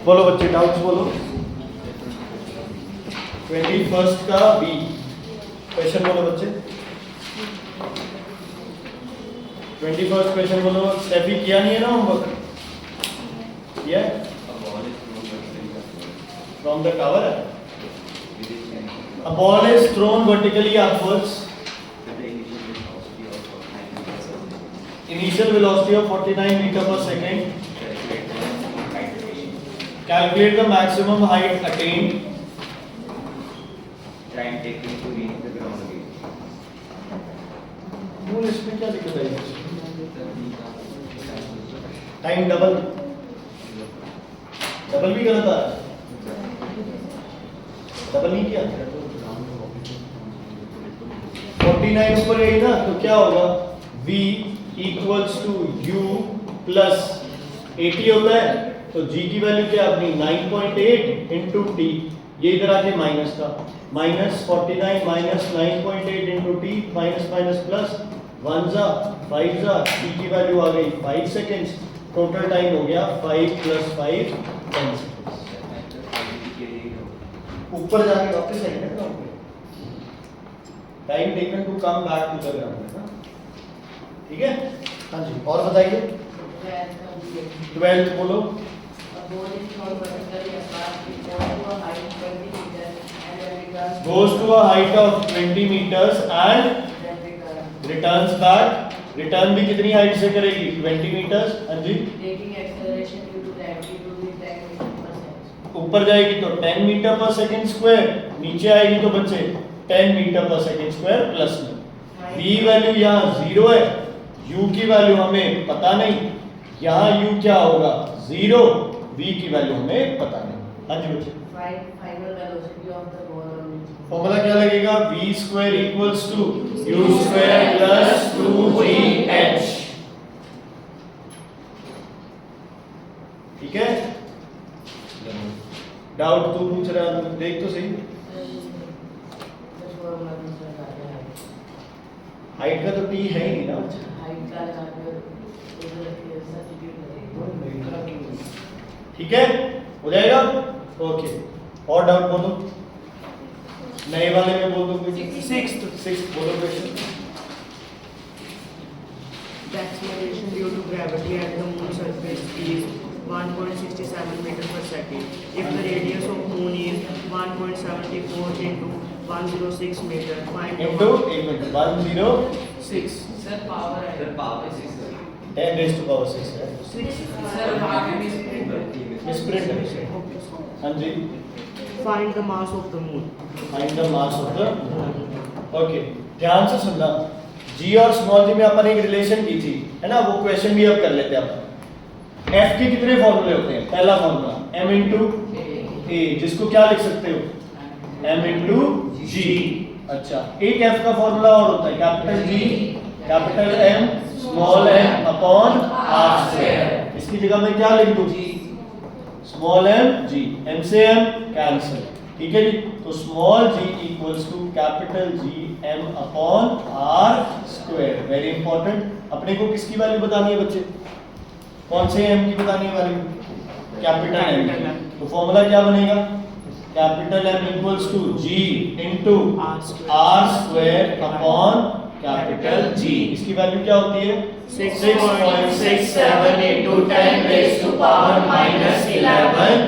बोलो बच्चे, डाउट्स बोलो। 21st का बी क्वेश्चन बोलो बच्चे। 21st क्वेश्चन बोलो। स्टेफी किया नहीं है ना होमवर्क? किया है? फ्रॉम द टावर है। A ball is thrown vertically upwards. Initial velocity of 49 meter per second. Calculate the maximum height attained. Time taken to reach the ground again. मूल इसमें क्या दिक्कत आई? टाइम डबल भी गलत आ रहा है। डबल नहीं किया। 49 ऊपर है ना, तो क्या होगा? v equals to u plus 80 होता है, तो g की वैल्यू क्या अपनी 9.8 इंटू टी, ये इधर आके माइनस था, minus 49 minus 9.8 into T, minus minus plus 1 जा 5 जा, t की वैल्यू आ गई 5 सेकेंड्स, टोटल टाइम हो गया 5 + 5 10 सेकेंड्स। ऊपर जाके वापस आएंगे ना, time taken to come back to the ground है ना, ठीक है? हाँ जी, और बताइए। 12th बोलो। Goes to a height of 20 meters and returns back. Return भी कितनी हाइट से करेगी? 20 मीटर्स। हाँ जी। ऊपर जाएगी तो 10 मीटर पर सेकंड स्क्वायर, नीचे आएगी तो बच्चे 10 मीटर पर सेकंड स्क्वायर प्लस में। v वैल्यू यहाँ 0 है, u की वैल्यू हमें पता नहीं, यहाँ u क्या होगा? 0, v की वैल्यू हमें पता नहीं। हाँ जी बच्चे। Final velocity of the ball formula क्या लगेगा? v square equals to u square plus 2gh। ठीक है? डाउट तू पूछ रहा है, देख तो सही। हाइट का तो t है ही नहीं ना। ठीक है, हो जाएगा। ओके, और डाउट बोलो, नए वाले में बोल दो। 6th बोलो question. The acceleration due to gravity at the moon surface is 1.67 meter per second. If the radius of moon is 1.74 into 106 meter, find into 106 sir power है। The power is 6. 10 raised to power 6 है। Sir half में misprint है। हाँ जी। find the mass of the moon. Find the mass of the moon. Okay, ध्यान से सुनना। जी और small जी में अपन एक रिलेशन की थी, है ना? वो क्वेश्चन भी अब कर लेते हैं अपन। एफ के कितने फॉर्मूले होते हैं? पहला फॉर्मूला m इंटू ए, जिसको क्या लिख सकते हो? m into G. अच्छा, एक एफ का फॉर्मूला और होता है, capital G capital M small M upon R square. इसकी जगह मैं क्या लिख दूं? स्मॉल एम जी, एम से एम कैंसिल। ठीक है जी, तो small G equals to capital G M upon R square. Very important. अपने को किसकी वैल्यू बतानी है बच्चे? कौन से एम की बतानी है वैल्यू? Capital M. तो फॉर्मूला क्या बनेगा? Capital M equals to G into R square upon capital G. इसकी वैल्यू क्या होती है? 6.67 into 10 raised to power minus 11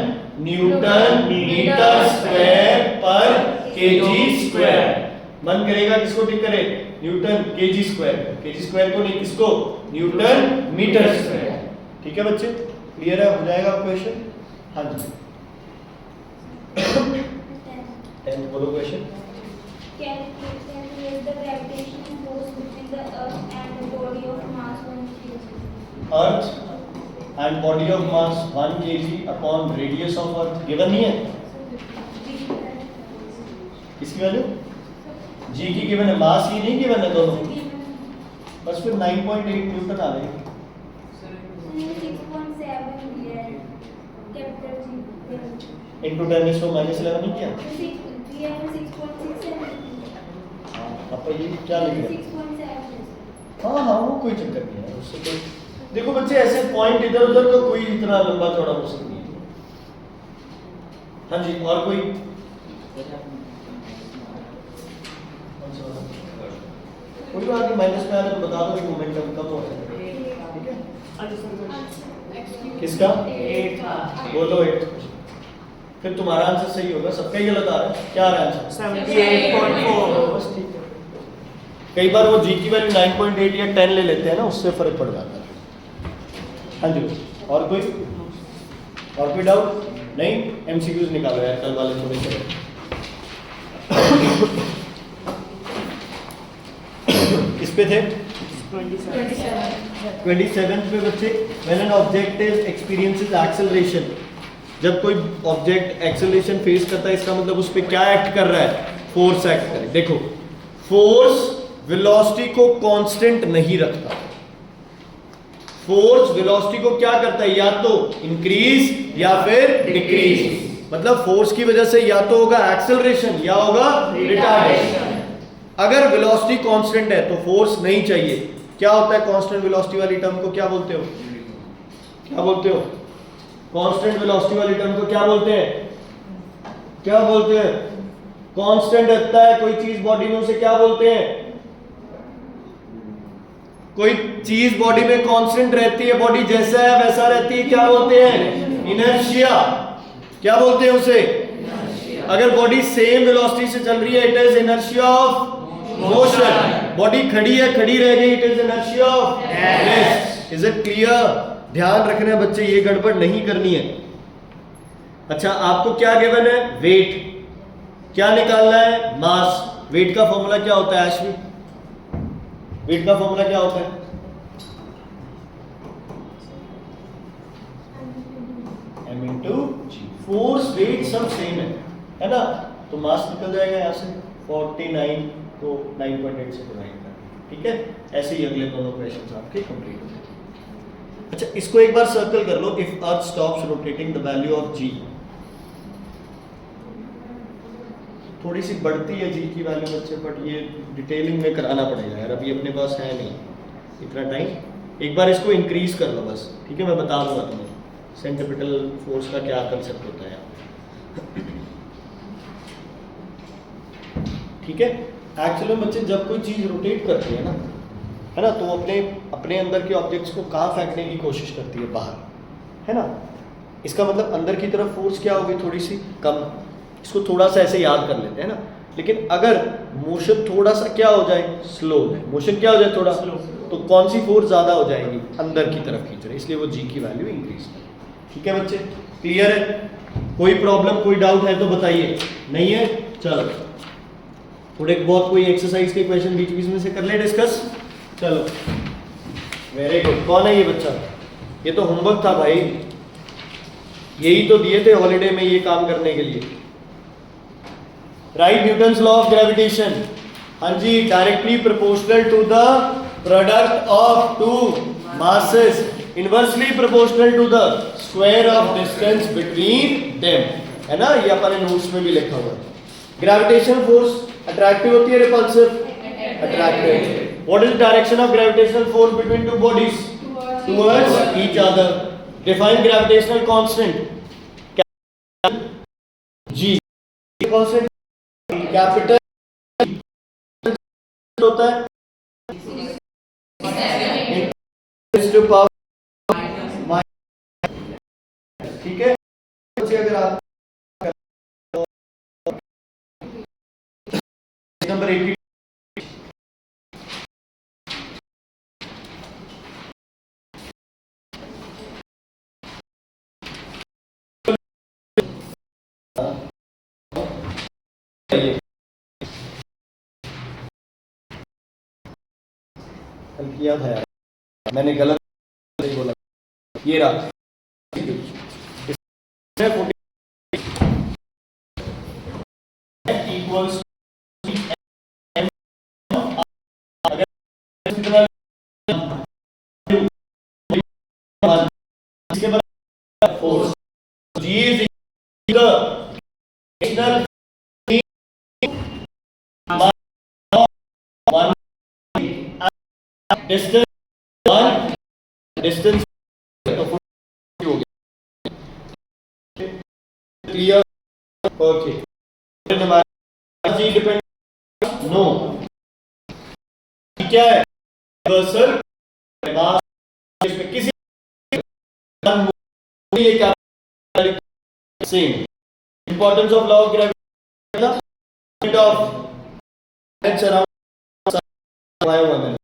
newton metre square पर केजी स्क्वायर। मन करेगा किसको टिक करे? Newton KG square. KG square को नहीं, किसको? Newton metre square. ठीक है बच्चे, क्लियर है? हो जाएगा क्वेश्चन। हाँ जी। 10th बोलो question. Calculate the gravitational force between the earth and the body of mass 1 kg. Earth and body of mass 1 kg upon radius of earth given नहीं है। किसकी वैल्यू? जी की गिवन है, मास की नहीं गिवन है दोनों। बस फिर 9.8 न्यूटन आ गए। 6.7 दिया है कैपिटल जी इनटू 10⁻11 नहीं किया? 6.67। अब ये क्या लिख रहे हैं? 6.7। हाँ हाँ, वो कोई चक्कर नहीं है उससे, कोई देखो बच्चे ऐसे पॉइंट इधर उधर तो कोई इतना लंबा चौड़ा क्वेश्चन नहीं है। हाँ जी, और कोई? कोई बात नहीं, माइनस में आने तो बता दो, मोमेंटम कम हो जाएगा। ठीक है, किसका? 8 था। बोलो 8। फिर तुम्हारा आंसर सही होगा, सबका ही गलत आ रहा है। क्या आ रहा है आंसर? 78.4। बस ठीक है। कई बार वो जी की वैल्यू 9.8 या 10 ले लेते हैं ना, उससे फर्क पड़ जाता है। हाँ जी, और कोई डाउट? नहीं, एमसीक्यूज निकालो यार, कल वाले थोड़े से। किस पे थे? 27 पे बच्चे, when an object is experiences acceleration, जब कोई ऑब्जेक्ट एक्सेलरेशन फेस करता है, इसका मतलब उस पे क्या एक्ट कर रहा है? फोर्स एक्ट कर रहा है। देखो, फोर्स वेलोसिटी को कांस्टेंट नहीं रखता। फोर्स वेलोसिटी को क्या करता है? या तो इंक्रीज या फिर डिक्रीज। मतलब फोर्स की वजह से या तो होगा एक्सेलरेशन या होगा रिटार्डेशन। अगर वेलोसिटी कांस्टेंट है तो फोर्स नहीं चाहिए। क्या होता है कांस्टेंट वेलोसिटी वाली टर्म को? क्या बोलते हो? क्या बोलते हो? कांस्टेंट वेलोसिटी वाली टर्म को क्या बोलते हैं? क्या बोलते हैं? कांस्टेंट रहता है कोई चीज बॉडी में, उसे क्या बोलते हैं? कोई चीज बॉडी में कांस्टेंट रहती है, बॉडी जैसा है वैसा रहती है, क्या बोलते हैं? इनर्शिया। क्या बोलते हैं उसे? अगर बॉडी सेम वेलोसिटी से चल रही है, it is inertia of motion. Body खड़ी है, खड़ी रह गई, it is inertia of rest. Is it clear? ध्यान रखना है बच्चे, ये गड़बड़ नहीं करनी है। अच्छा, आपको क्या गिवन है? वेट। क्या निकालना है? मास। वेट का फॉर्मूला क्या होता है आश्वी? वेट का फॉर्मूला क्या होता है? m इंटू जी। फोर्स वेट सब सेम है ना? तो मास निकल जाएगा यहाँ से 49 को 9.8 से डिवाइड कर। ठीक है, ऐसे ही अगले दोनों क्वेश्चंस आपके कंप्लीट हो जाएंगे। अच्छा, इसको एक बार सर्कल कर लो। If earth stops rotating the value of g, थोड़ी सी बढ़ती है जी की वैल्यू बच्चे, बट ये डिटेलिंग में कराना पड़ेगा यार, अभी अपने पास है नहीं इतना टाइम। एक बार इसको इंक्रीज कर लो बस। ठीक है, मैं बता दूंगा तुम्हें सेंट्रीपिटल फोर्स का क्या कंसेप्ट होता है। ठीक है, एक्चुअली बच्चे जब कोई चीज रोटेट करती है ना, है ना, तो वो अपने अंदर के ऑब्जेक्ट्स को कहाँ फेंकने की कोशिश करती है? बाहर, है ना। इसका मतलब अंदर की तरफ फोर्स क्या होगी? थोड़ी सी कम। इसको थोड़ा सा ऐसे याद कर लेते हैं ना। लेकिन अगर मोशन थोड़ा सा क्या हो जाए? स्लो हो जाए। मोशन क्या हो जाए? थोड़ा स्लो, तो कौन सी फोर्स ज्यादा हो जाएगी? अंदर की तरफ खींच रहे, इसलिए वो जी की वैल्यू इंक्रीज करे। ठीक है बच्चे, क्लियर है? कोई प्रॉब्लम, कोई डाउट है तो बताइए। नहीं है? चलो थोड़े बहुत कोई एक्सरसाइज के क्वेश्चन बीच बीच में से कर ले डिस्कस। चलो, वेरी गुड। कौन है ये बच्चा? ये तो होमवर्क था भाई, यही तो दिए थे हॉलीडे में ये काम करने के लिए। Right Newton's law of gravitation. हाँ जी, directly proportional to the product of two masses inversely proportional to the square of distance between them, है ना। ये अपने नोट्स में भी लिखा हुआ है। ग्रेविटेशनल फोर्स अट्रैक्टिव होती है, repulsive? Attractive. What is direction of gravitational force between two bodies? Towards each other. Define gravitational constant. G constant capital होता है टू पावर। ठीक है, अगर आप नंबर 80 कल किया था यार, मैंने गलत नहीं बोला। ये रहा equals force G is distance 1 distance तो 40 हो गया, clear, okay. G depend, no, क्या है यूनिवर्सल मास, इसमें किसी ये क्या same importance of law of gravity of H around Y one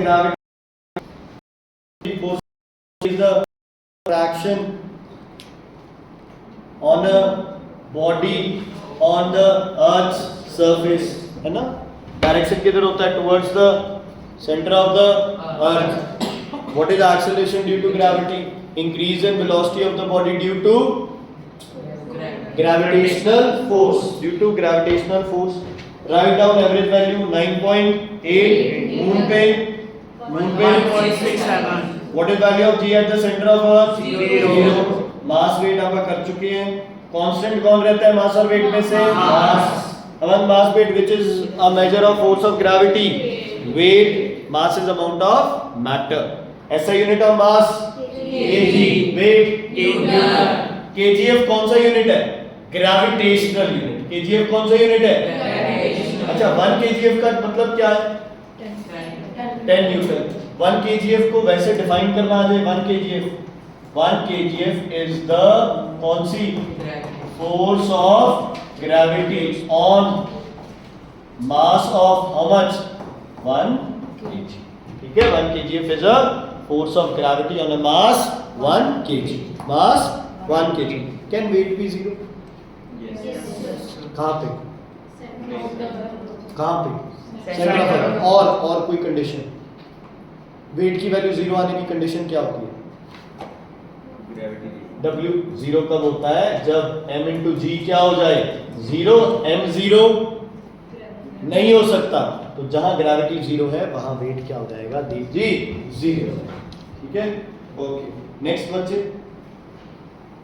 gravity force is the traction on a body on the earth's surface, है ना? डायरेक्शन किधर होता है? towards the center of the earth. What is the acceleration due to gravity? Increase in velocity of the body due to gravitational force. Due to gravitational force. Write down average value 9.8. Moon पे 1.67. What is value of G at the center of Earth? 0. Mass weight आप कर चुके हैं। Constant कौन रहता है मास और wait में से? मास। One mass weight, which is a measure of force of gravity. Weight, mass is amount of matter. SI unit of mass kg. Weight kgf कौन सा यूनिट है? Gravitational unit. kgf कौन सा यूनिट है? अच्छा, 1 kgf का मतलब क्या है? 10 न्यूटन। 1 kgf को वैसे डिफाइन करना आ जाए। 1 kgf is the कौन सी? Force of gravity on mass of how much? 1 kg. ठीक है, 1 kgf is a force of gravity on a mass 1 kg. Mass 1 kg. Can weight be 0? कहाँ पे? कहाँ पे? Centre of earth. और कोई कंडीशन? वेट की वैल्यू 0 आने की कंडीशन क्या होती है? W 0 कब होता है? जब m into g क्या हो जाए? 0। m 0 नहीं हो सकता, तो जहां ग्रेविटी 0 है वहां वेट क्या हो जाएगा? जी 0। ठीक है, ओके। नेक्स्ट बच्चे,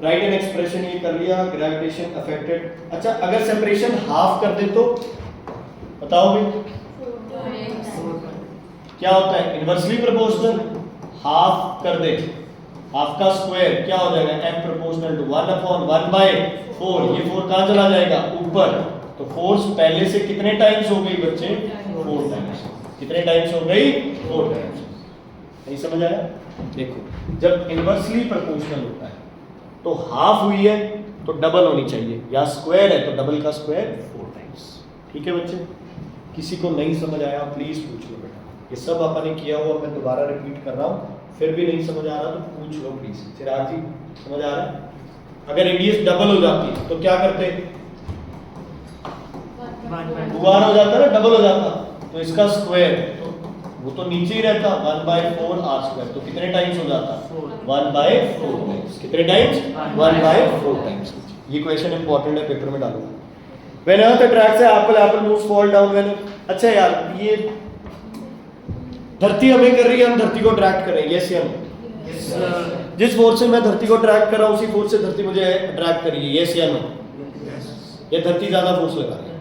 राइट एन एक्सप्रेशन, ये कर लिया। Gravitation affected. अच्छा, अगर सेपरेशन हाफ कर दे तो बताओ भी क्या होता है? Inversely proportional. हाफ कर दे, हाफ का स्क्वायर क्या हो जाएगा? f proportional to 1/1/4। ये 4 कहां चला जाएगा? ऊपर। तो फोर्स पहले से कितने टाइम्स हो गई बच्चे? 4 टाइम्स। कितने टाइम्स हो गई? 4 टाइम्स। नहीं समझ आया? देखो, जब इनवर्सली प्रोपोर्शनल होता है तो हाफ हुई है तो डबल होनी चाहिए, या स्क्वायर है तो डबल का स्क्वायर 4 टाइम्स। ठीक है बच्चे, किसी को नहीं समझ आया प्लीज पूछ लो बेटा। ये सब आपने किया हुआ, मैं दोबारा रिपीट कर रहा हूँ, फिर भी नहीं समझ आ रहा तो पूछ लो प्लीज। चिराग जी समझ आ रहा है? अगर रेडियस डबल हो जाती तो क्या करते? 1 हो जाता ना, डबल हो जाता, तो इसका स्क्वायर तो वो तो नीचे ही रहता 1/4 r स्क्वायर। तो कितने टाइम्स हो जाता? 1/4 टाइम्स। कितने टाइम्स? 1/4 टाइम्स। ये क्वेश्चन इंपॉर्टेंट है, पेपर में डालूंगा। When earth attracts Apple moves fall down. When, अच्छा यार, ये धरती हमें कर रही है, हम धरती को अट्रैक्ट कर रहे हैं, यस या नो? जिस फोर्स से मैं धरती को अट्रैक्ट कर रहा हूं उसी फोर्स से धरती मुझे अट्रैक्ट कर रही है, यस या नो? ये धरती ज्यादा फोर्स लगा रही है?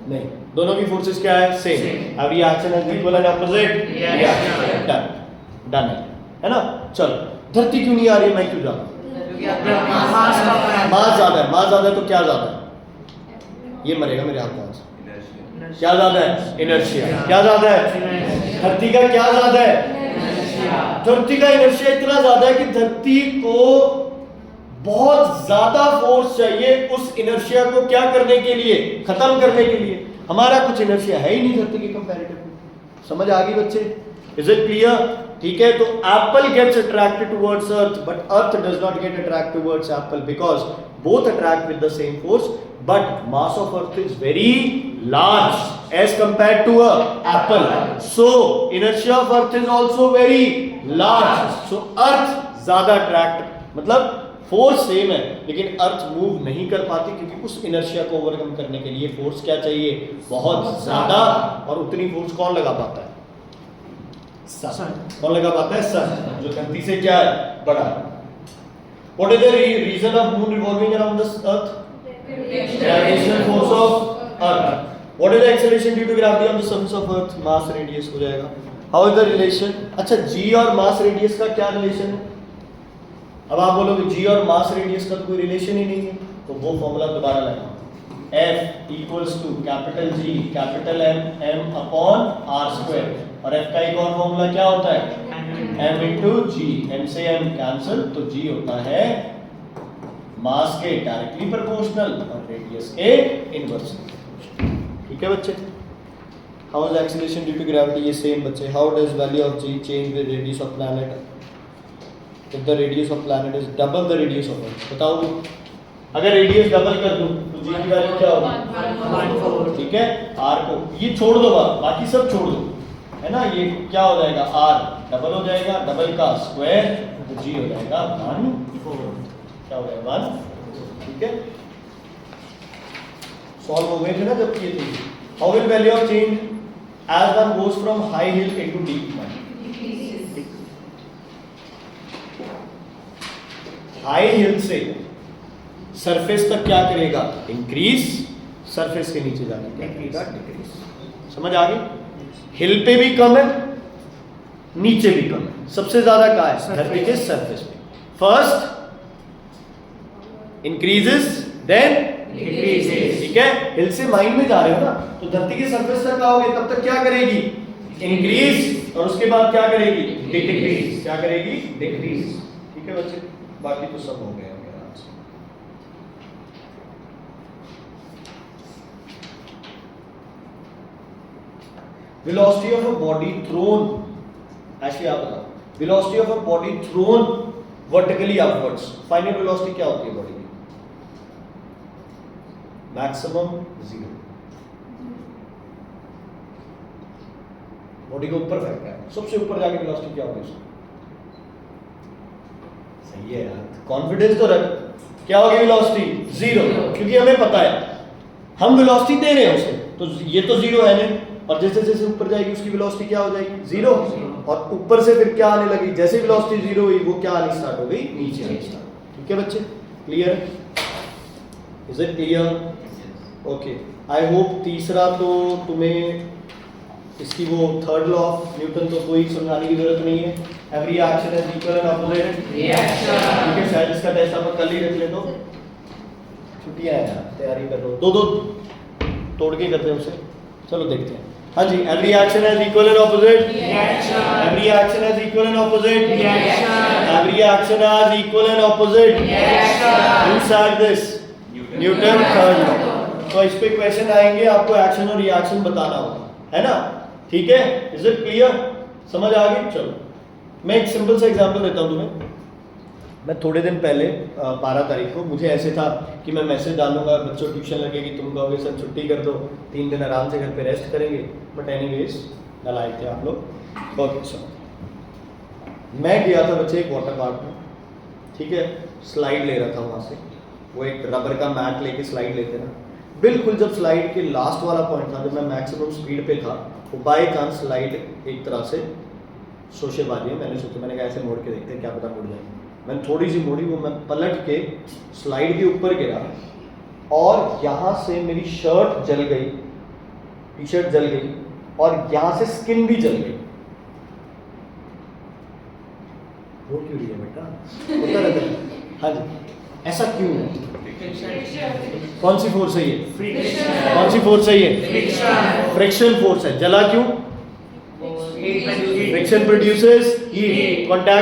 नहीं, दोनों की फोर्सेस क्या है? सेम। अब reaction is equal and opposite. Done, done है ना? चलो, धरती क्यों नहीं आ रही है? मैं क्यों जा रहा हूं? मास ज्यादा है। मास ज्यादा है तो क्या ज्यादा है? ये मरेगा मेरे हाथ में। क्या ज्यादा है? इनर्शिया। क्या ज्यादा है? धरती का क्या ज्यादा है? धरती का इनर्शिया इतना ज्यादा है कि धरती को बहुत ज्यादा फोर्स चाहिए उस इनर्शिया को क्या करने के लिए? खत्म करने के लिए। हमारा कुछ इनर्शिया है ही नहीं धरती के कंपैरेटिवली। समझ आ गई बच्चे? Is it clear? ठीक है, तो apple gets attracted towards earth but earth does not get attract towards apple because both attract with the same force, but mass of earth is very large as compared to a apple, so inertia of earth is also very large, so earth ज्यादा attract, मतलब force same है लेकिन अर्थ move नहीं कर पाती क्योंकि उस inertia को ओवरकम करने के लिए फोर्स क्या चाहिए? बहुत ज्यादा। और उतनी फोर्स कौन लगा पाता है? सन। कौन लगा पाता है? सन, जो धरती से क्या है? बड़ा। What is the reason of moon revolving around the earth? Gravitational force of earth. What is the acceleration due to gravity on the surface of earth? Mass radius हो जाएगा हाउ इज द रिलेशन? अच्छा, जी और मास radius का क्या relation है? अब आप बोलोगे जी और मास रेडियस का तो कोई रिलेशन ही नहीं है, तो वो फॉर्मूला दोबारा लगाओ। F equals to capital G capital M M upon R square, और F का एक और फॉर्मूला क्या होता है? M इंटू G, M से M कैंसिल, तो G होता है मास के डायरेक्टली प्रोपोर्शनल और रेडियस के इनवर्सली। ठीक है बच्चे? How is acceleration due to gravity? ये सेम बच्चे। How does value of G change with radius of planet? If the radius of planet is double the radius of earth. बताओ, अगर radius double कर दूं तो G की value क्या होगी? 1/4। ठीक है, R को ये छोड़ दो, बाकी सब छोड़ दो, है ना। ये क्या हो जाएगा? R डबल हो जाएगा, डबल का स्क्वायर, तो G हो जाएगा 1/4। क्या हो जाएगा? 1। ठीक है, सॉल्व हो गए थे ना जब ये थी। How will value of change as one goes from high hill into deep mud? High hill से सरफेस तक क्या करेगा? इंक्रीज, सरफेस के नीचे जाके क्या करेगा? डिक्रीज। समझ आ गई? हिल पे भी कम है, नीचे भी कम है, सबसे ज्यादा कहाँ है? धरती के सरफेस पे। First increases then decreases. ठीक है, हिल से माइंड में जा रहे हो ना, तो धरती के सरफेस तक आओगे तब तक क्या करेगी? इंक्रीज, और उसके बाद क्या करेगी? डिक्रीज। क्या करेगी? डिक्रीज। ठीक है बच्चे, बाकी तो सब हो गया आराम से। Velocity of a body thrown, ऐसे आप बताओ, velocity of a body thrown vertically upwards, final velocity क्या होती है बॉडी की? मैक्सिमम 0। बॉडी को ऊपर फेंकता है, सबसे ऊपर जाके वेलोसिटी क्या होगी उसकी? सही है यार, कॉन्फिडेंस तो रख। क्या होगी वेलोसिटी? 0, क्योंकि हमें पता है हम वेलोसिटी दे रहे हैं उसे, तो ये तो 0 है नहीं, और जैसे जैसे ऊपर जाएगी उसकी वेलोसिटी क्या हो जाएगी? 0। और ऊपर से फिर क्या आने लगी? जैसे वेलोसिटी 0 हुई वो क्या आनी स्टार्ट हो गई? नीचे आनी स्टार्ट। ठीक है बच्चे, clear? Is it clear? Okay, I hope तीसरा तो तुम्हें इसकी वो थर्ड लॉ ऑफ न्यूटन तो कोई समझाने की जरूरत नहीं है। Every action is equal and opposite reaction. ठीक है, शायद इसका टेस्ट आप कल ही रख ले, तो छुट्टियां है यार, तैयारी कर लो। दो तोड़ के करते हैं उसे, चलो देखते हैं। हाँ जी, every action is equal and opposite reaction. Every action is equal and opposite reaction. Every action is equal and opposite reaction. Who said this? Newton third law. तो इस पे क्वेश्चन आएंगे, आपको एक्शन और रिएक्शन बताना होगा, है ना। ठीक है, इज इट क्लियर? समझ आ गई? चलो मैं एक सिंपल सा एग्जांपल देता हूँ तुम्हें। मैं थोड़े दिन पहले 12 तारीख को, मुझे ऐसे था कि मैं मैसेज डालूंगा, बच्चों ट्यूशन लगेगी, तुम कहोगे सर छुट्टी कर दो, 3 दिन आराम से घर पे रेस्ट करेंगे, बट एनीवेज नलायक थे आप लोग। ओके सर, मैं गया था बच्चे एक वाटर पार्क में, ठीक है, स्लाइड ले रहा था वहाँ से, वो एक रबर का मैट लेके स्लाइड लेते ना, बिल्कुल जब स्लाइड के लास्ट वाला पॉइंट था, जब मैं मैक्सिमम स्पीड पे था, वो बाय चांस स्लाइड एक तरह से शोशेबाजी है, मैंने सोचा, मैंने कहा ऐसे मोड़ के देखते हैं, क्या पता मुड़ जाए। मैंने थोड़ी सी मोड़ी, वो मैं पलट के स्लाइड के ऊपर गिरा, और यहाँ से मेरी शर्ट जल गई, टी शर्ट जल गई, और यहाँ से स्किन भी जल गई। वो क्यों रही है बेटा? होता रहता है। हाँ जी, ऐसा क्यों है? कौन सी फोर्स है ये? कौन सी फोर्स है ये? फ्रिक्शन फोर्स है। जला क्यों? Friction produces heat, contact